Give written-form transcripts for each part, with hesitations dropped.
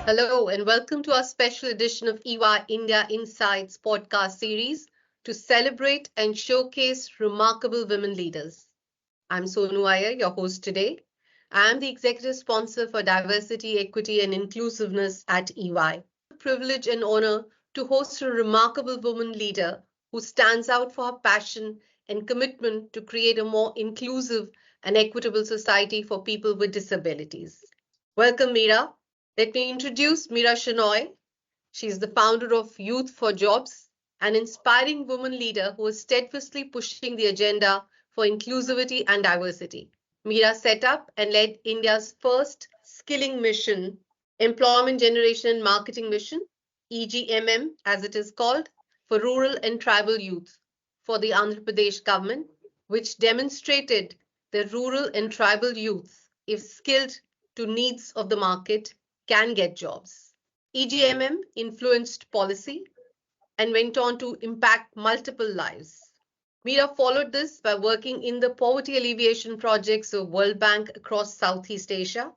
Hello, and welcome to our special edition of EY India Insights podcast series to celebrate and showcase remarkable women leaders. I'm Sonu Iyer, your host today. I'm the executive sponsor for diversity, equity, and inclusiveness at EY. Privilege and honor to host a remarkable woman leader who stands out for her passion and commitment to create a more inclusive and equitable society for people with disabilities. Welcome, Meera. Let me introduce Meera Shenoy. She is the founder of Youth for Jobs, an inspiring woman leader who is steadfastly pushing the agenda for inclusivity and diversity. Meera set up and led India's first skilling mission, Employment Generation and Marketing Mission, EGMM as it is called, for rural and tribal youth for the Andhra Pradesh government, which demonstrated that rural and tribal youth, if skilled to needs of the market, can get jobs. EGMM influenced policy and went on to impact multiple lives. Meera followed this by working in the poverty alleviation projects of World Bank across Southeast Asia.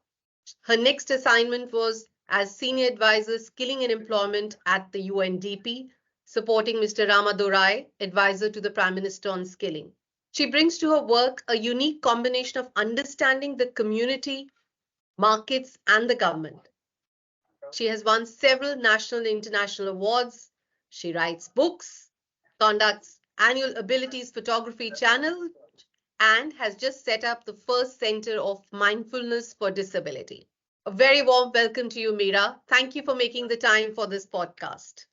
Her next assignment was as Senior Advisor Skilling and Employment at the UNDP, supporting Mr. Ramadorai, Advisor to the Prime Minister on Skilling. She brings to her work a unique combination of understanding the community, markets, and the government. She has won several national and international awards. She writes books, conducts annual abilities photography channel, and has just set up the first Center of Mindfulness for Disability. A very warm welcome to you, Meera. Thank you for making the time for this podcast.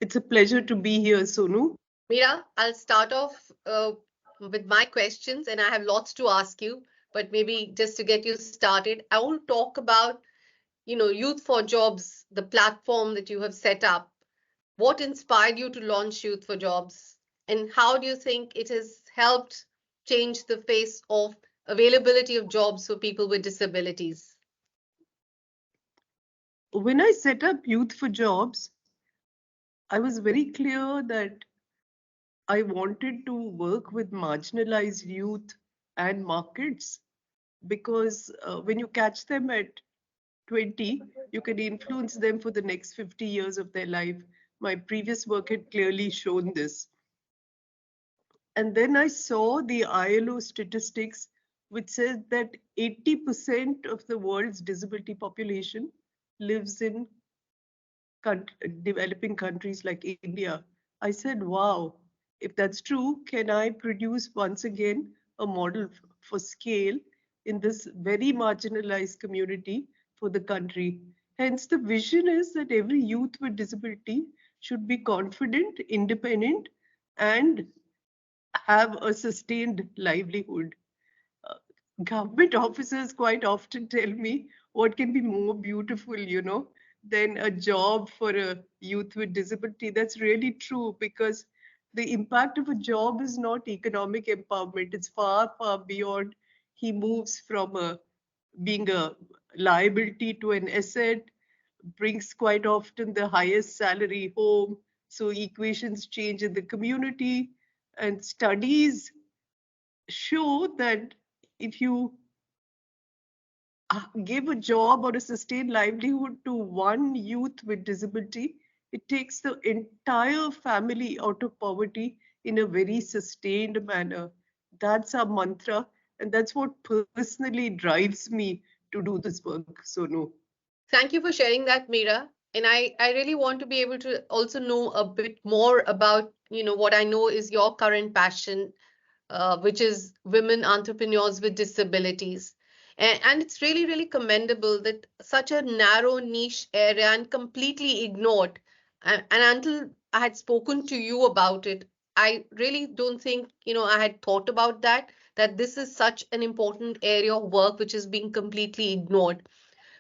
It's a pleasure to be here, Sonu. Meera, I'll start off with my questions, and I have lots to ask you, but maybe just to get you started, I want to talk about Youth for Jobs, the platform that you have set up. What inspired you to launch Youth for Jobs? And how do you think it has helped change the face of availability of jobs for people with disabilities? When I set up Youth for Jobs, I was very clear that I wanted to work with marginalized youth and markets because when you catch them at 20, you can influence them for the next 50 years of their life. My previous work had clearly shown this. And then I saw the ILO statistics, which said that 80% of the world's disability population lives in developing countries like India. I said, wow, if that's true, can I produce once again a model for scale in this very marginalized community for the country? Hence, the vision is that every youth with disability should be confident, independent, and have a sustained livelihood. Uh, Government officers quite often tell me what can be more beautiful, than a job for a youth with disability. That's really true because the impact of a job is not economic empowerment. It's far, far beyond. He moves from being a liability to an asset, brings quite often the highest salary home. So equations change in the community, and studies show that if you give a job or a sustained livelihood to one youth with disability, it takes the entire family out of poverty in a very sustained manner. That's our mantra, and that's what personally drives me to do this work. So, no. Thank you for sharing that, Meera. And I really want to be able to also know a bit more about, what I know is your current passion, which is women entrepreneurs with disabilities. And it's really, really commendable that such a narrow niche area and completely ignored. And until I had spoken to you about it, I really don't think, I had thought about that this is such an important area of work which is being completely ignored.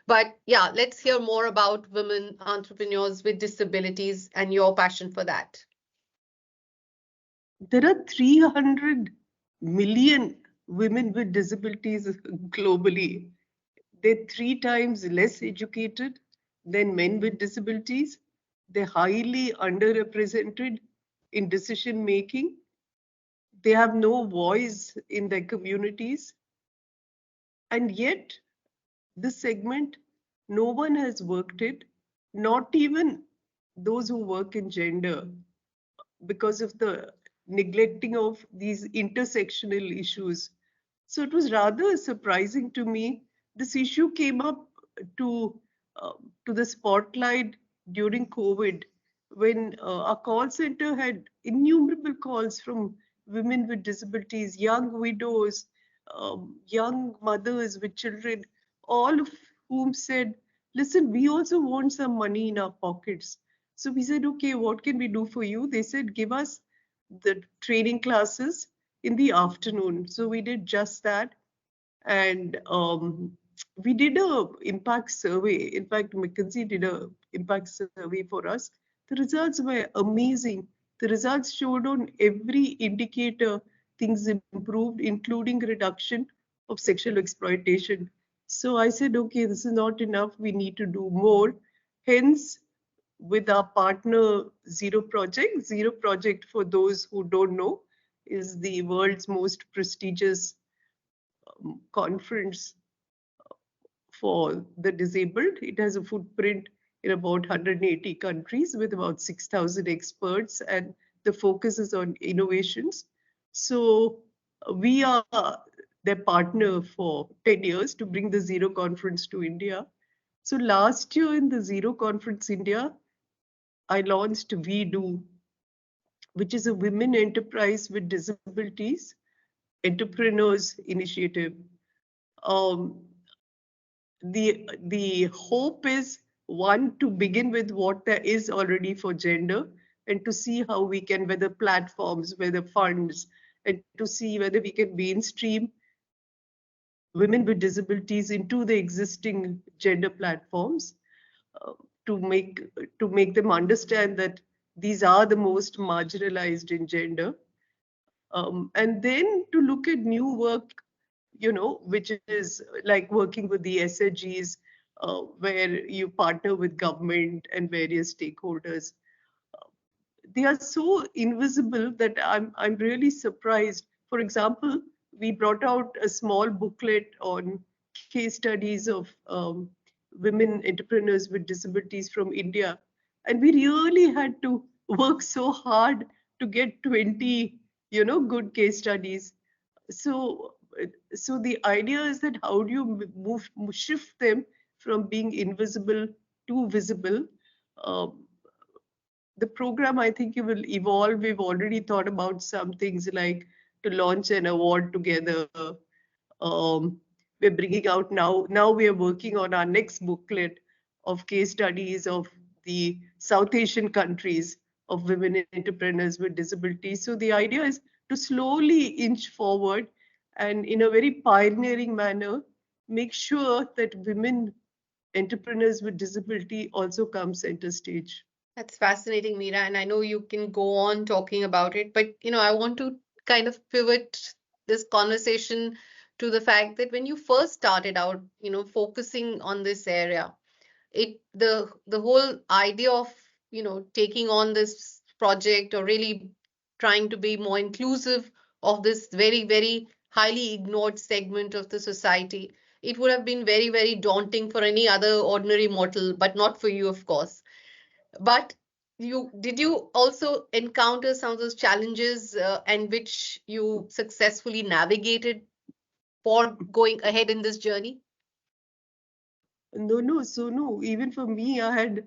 But yeah, let's hear more about women entrepreneurs with disabilities and your passion for that. There are 300 million women with disabilities globally. They're three times less educated than men with disabilities. They're highly underrepresented in decision making. They have no voice in their communities. And yet, this segment, no one has worked it, not even those who work in gender, because of the neglecting of these intersectional issues. So it was rather surprising to me. This issue came up to uh, to the spotlight during COVID, when our call center had innumerable calls from women with disabilities, young widows, young mothers with children, all of whom said, "Listen, we also want some money in our pockets." So we said, "Okay, what can we do for you?" They said, "Give us the training classes in the afternoon." So we did just that. And we did a impact survey. In fact, McKinsey did a impact survey for us. The results were amazing. The results showed on every indicator things improved, including reduction of sexual exploitation. So I said, okay, this is not enough. We need to do more. Hence, with our partner Zero Project. Zero Project, for those who don't know, is the world's most prestigious conference for the disabled. It has a footprint in about 180 countries with about 6,000 experts, and the focus is on innovations. So we are their partner for 10 years to bring the Zero Conference to India. So last year in the Zero Conference India, I launched We Do, which is a women enterprise with disabilities entrepreneurs initiative. Um, the hope is, one, to begin with what there is already for gender, and to see how we can, whether platforms, whether funds, and to see whether we can mainstream women with disabilities into the existing gender platforms, uh, to make to make them understand that these are the most marginalized in gender. And then to look at new work, which is like working with the SHGs, where you partner with government and various stakeholders. They are so invisible that I'm really surprised. For example, we brought out a small booklet on case studies of women entrepreneurs with disabilities from India, and we really had to work so hard to get 20, good case studies. So, so the idea is that how do you shift them from being invisible to visible? Um, the program, I think, it will evolve. We've already thought about some things like to launch an award together. We're bringing out now we are working on our next booklet of case studies of the South Asian countries of women entrepreneurs with disabilities. So the idea is to slowly inch forward and in a very pioneering manner make sure that women entrepreneurs with disability also come center stage. That's fascinating, Meera, and I know you can go on talking about it, but I want to kind of pivot this conversation to the fact that when you first started out, focusing on this area, the whole idea of, taking on this project or really trying to be more inclusive of this very, very highly ignored segment of the society, it would have been very, very daunting for any other ordinary mortal, but not for you, of course. But did you also encounter some of those challenges, and which you successfully navigated for going ahead in this journey? No, no, so no. Even for me, I had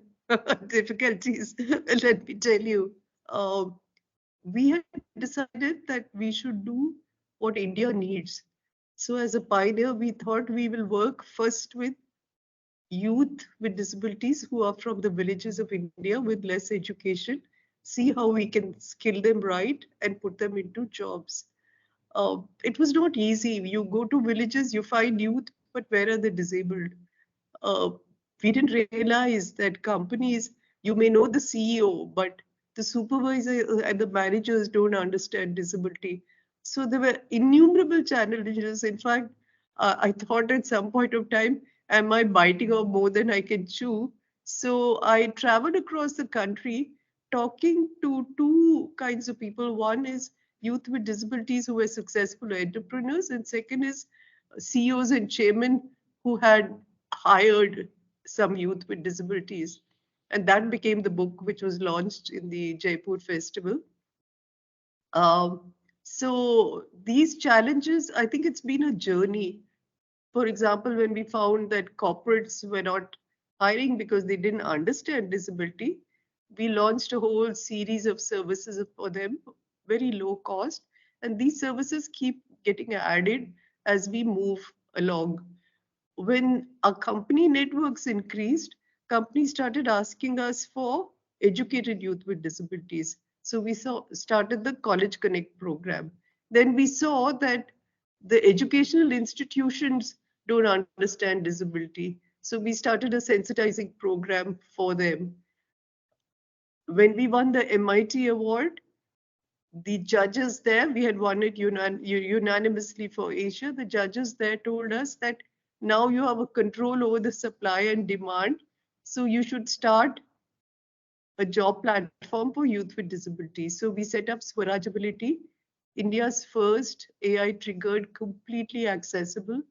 difficulties. Let me tell you. Uh, we had decided that we should do what India needs. So, as a pioneer, we thought we will work first with youth with disabilities who are from the villages of India with less education, see how we can skill them right and put them into jobs. It was not easy. You go to villages, you find youth, but where are the disabled? uh, we didn't realize that companies, you may know the CEO, but the supervisor and the managers don't understand disability. So there were innumerable challenges. In fact, I thought at some point of time, am I biting off more than I can chew? So I traveled across the country talking to two kinds of people. One is youth with disabilities who were successful entrepreneurs, and second is CEOs and chairmen who had hired some youth with disabilities. And that became the book which was launched in the Jaipur Festival. Um, so these challenges, I think it's been a journey. For example, when we found that corporates were not hiring because they didn't understand disability, we launched a whole series of services for them, very low cost. And these services keep getting added as we move along. When our company networks increased, companies started asking us for educated youth with disabilities. So we started the College Connect program. Then we saw that the educational institutions don't understand disability. So we started a sensitizing program for them. When we won the MIT award, the judges there, we had won it unanimously for Asia. The judges there told us that now you have a control over the supply and demand. So you should start a job platform for youth with disabilities. So we set up Swarajability, India's first AI triggered, completely accessible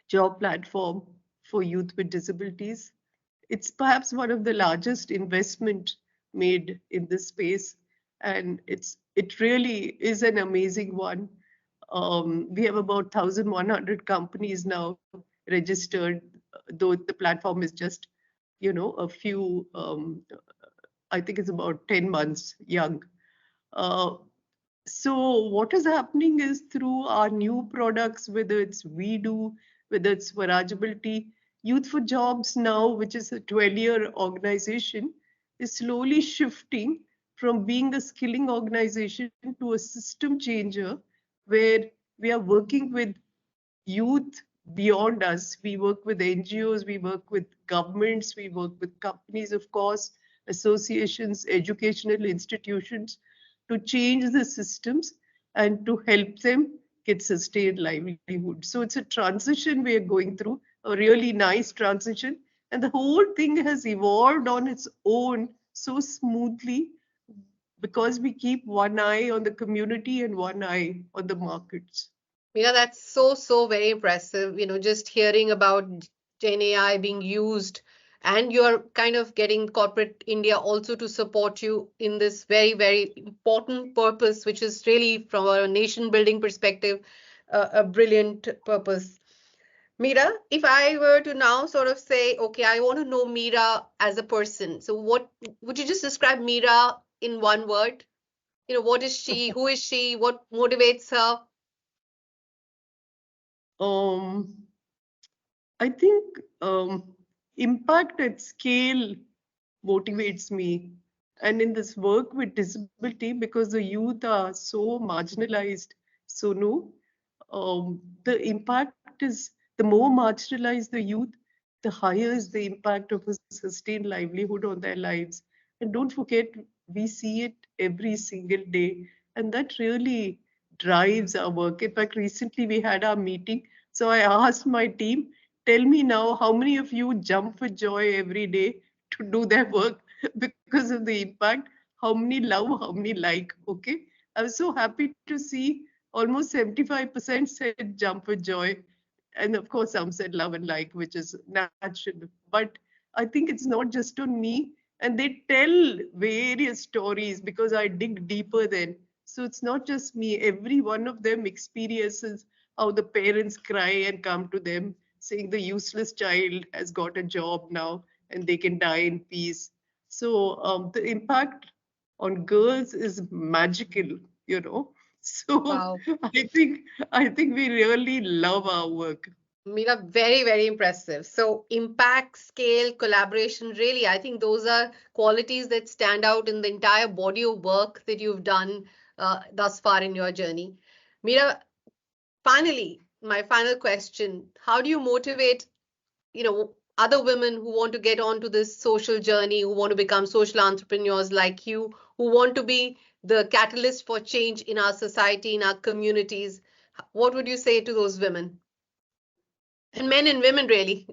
job platform for youth with disabilities. It's perhaps one of the largest investment made in this space, and it really is an amazing one. We have about 1,100 companies now registered, though the platform is just, a few. I think it's about 10 months young. Uh, so what is happening is through our new products, whether it's We Do, whether it's Swarajability, Youth for Jobs now, which is a 12-year organization, is slowly shifting from being a skilling organization to a system changer where we are working with youth beyond us. We work with NGOs, we work with governments, we work with companies, of course, associations, educational institutions to change the systems and to help them get sustained livelihood. So it's a transition we are going through, a really nice transition. And the whole thing has evolved on its own so smoothly because we keep one eye on the community and one eye on the markets. That's so, so very impressive. Just hearing about Gen AI being used, and you're kind of getting corporate India also to support you in this very, very important purpose, which is really from a nation building perspective, a brilliant purpose. Meera, if I were to now sort of say, okay, I want to know Meera as a person. So what would you just describe Meera in one word? What is she? Who is she? What motivates her? Um, I think impact at scale motivates me. And in this work with disability, because the youth are so marginalized, so no, the impact is the more marginalized the youth, the higher is the impact of a sustained livelihood on their lives. And don't forget, we see it every single day. And that really drives our work. In fact, recently we had our meeting. So I asked my team, tell me now how many of you jump for joy every day to do their work because of the impact? How many love, how many like? Okay. I was so happy to see almost 75% said jump for joy. And of course, some said love and like, which is natural. But I think it's not just on me. And they tell various stories because I dig deeper then. So it's not just me. Every one of them experiences how the parents cry and come to them saying the useless child has got a job now and they can die in peace. So the impact on girls is magical, you know. So Wow. I think we really love our work. Meera, very, very impressive. So, impact, scale, collaboration, really, I think those are qualities that stand out in the entire body of work that you've done thus far in your journey. Meera, finally, my final question, how do you motivate, other women who want to get onto this social journey, who want to become social entrepreneurs like you, who want to be the catalyst for change in our society, in our communities? What would you say to those women? And men and women, really.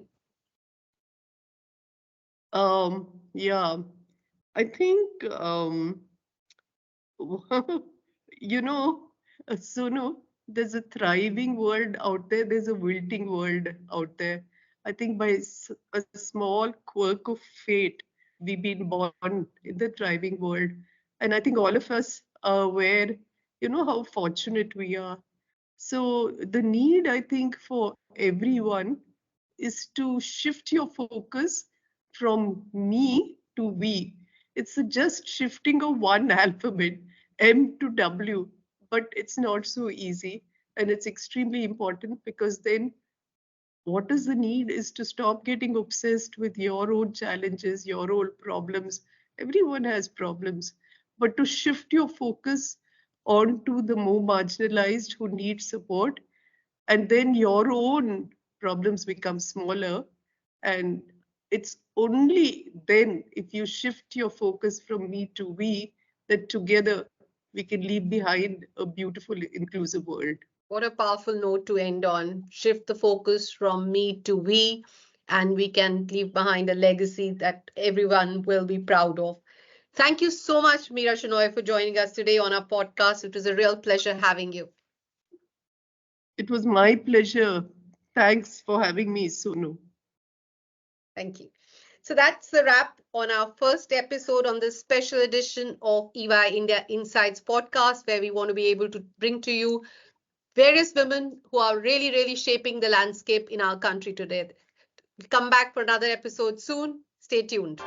Yeah, I think you know, Sunu. there's a thriving world out there, there's a wilting world out there. I think by a small quirk of fate, we've been born in the thriving world. And I think all of us are aware, how fortunate we are. So the need, I think, for everyone is to shift your focus from me to we. It's just shifting of one alphabet, M to W, but it's not so easy. And it's extremely important because then what is the need is to stop getting obsessed with your own challenges, your own problems. Everyone has problems, but to shift your focus onto the more marginalized who need support, and then your own problems become smaller. And it's only then, if you shift your focus from me to we, that together we can leave behind a beautiful, inclusive world. What a powerful note to end on. Shift the focus from me to we, and we can leave behind a legacy that everyone will be proud of. Thank you so much, Meera Shenoy, for joining us today on our podcast. It was a real pleasure having you. It was my pleasure. Thanks for having me, Sonu. Thank you. So that's the wrap on our first episode on this special edition of EY India Insights podcast, where we want to be able to bring to you various women who are really, really shaping the landscape in our country today. We'll come back for another episode soon. Stay tuned.